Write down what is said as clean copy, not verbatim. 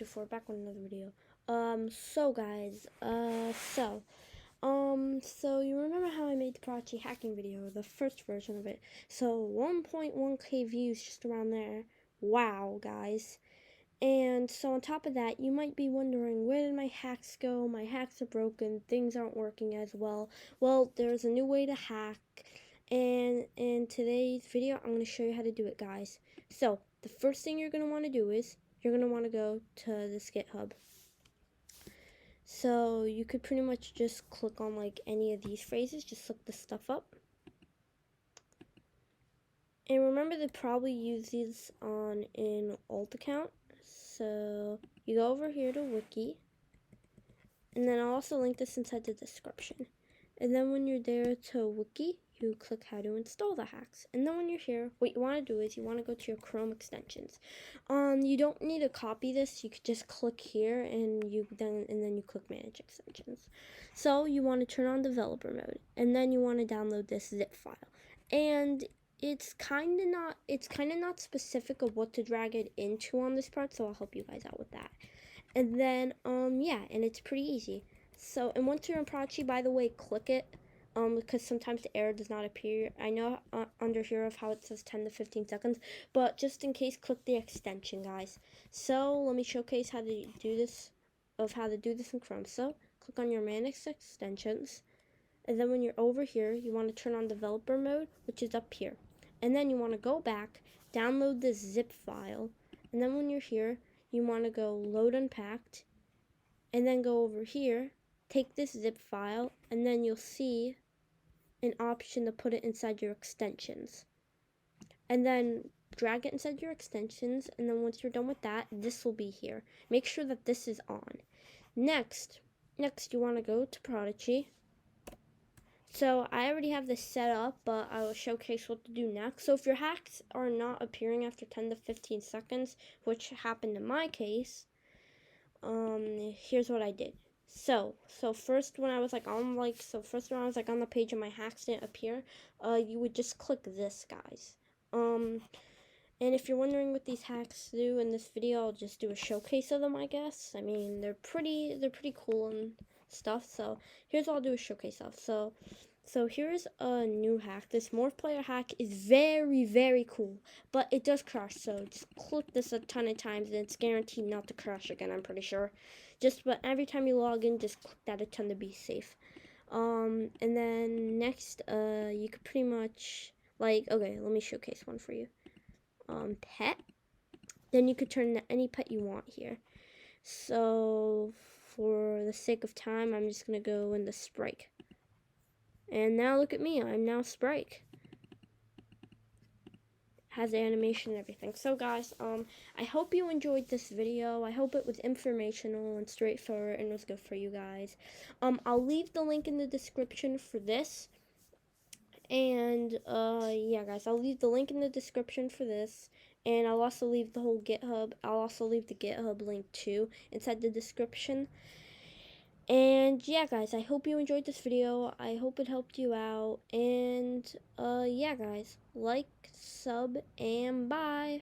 Before back with another video. So guys, so you remember how I made the prodigy hacking video, the first version of it? So 1.1k views, just around there. Wow, guys. And so on top of that, you might be wondering, where did my hacks go? My hacks are broken, things aren't working as well. Well, there's a new way to hack, and in today's video, I'm going to show you how to do it, guys. So the first thing you're going to want to do is, you're going to want to go to this GitHub. So you could pretty much just click on like any of these phrases, just look the stuff up. And remember to probably use these on an alt account. So you go over here to wiki, and then I'll also link this inside the description. And then when you're there to wiki, you click how to install the hacks. And then when you're here, what you want to do is you want to go to your Chrome extensions. You don't need to copy this. You could just click here and then you click manage extensions. So you want to turn on developer mode, and then you want to download this zip file. And it's kind of not specific of what to drag it into on this part, so I'll help you guys out with that. And then yeah, and it's pretty easy. So, and once you're in Prodigy, by the way, click it, because sometimes the error does not appear. I know under here of how it says 10 to 15 seconds, but just in case, click the extension, guys. So let me showcase how to do this in Chrome. So click on your manage extensions, and then when you're over here, you want to turn on developer mode, which is up here. And then you want to go back, download this zip file, and then when you're here, you want to go load unpacked, and then go over here, take this zip file, and then you'll see an option to put it inside your extensions. And then drag it inside your extensions, and then once you're done with that, this will be here. Make sure that this is on. Next you want to go to Prodigy. So I already have this set up, but I will showcase what to do next. So if your hacks are not appearing after 10 to 15 seconds, which happened in my case, here's what I did. So first when I was on the page and my hacks didn't appear, you would just click this, guys. And if you're wondering what these hacks do in this video, I'll just do a showcase of them, I guess. I mean, they're pretty cool and stuff. So here's what I'll do a showcase of. So here's a new hack. This morph player hack is very cool, but it does crash. So just click this a ton of times, and it's guaranteed not to crash again. I'm pretty sure. But every time you log in, just click that a ton to be safe. And then next, you could pretty much okay, let me showcase one for you. Pet. Then you could turn to any pet you want here. So for the sake of time, I'm just gonna go in the Sprite. And now look at me, I'm now Sprite. Has animation and everything. So guys, I hope you enjoyed this video. I hope it was informational and straightforward and was good for you guys. I'll leave the link in the description for this. And yeah guys, I'll leave the link in the description for this. And I'll also leave the whole GitHub. I'll also leave the GitHub link too inside the description. And yeah guys, I hope you enjoyed this video. I hope it helped you out. And yeah guys, like, sub, and bye.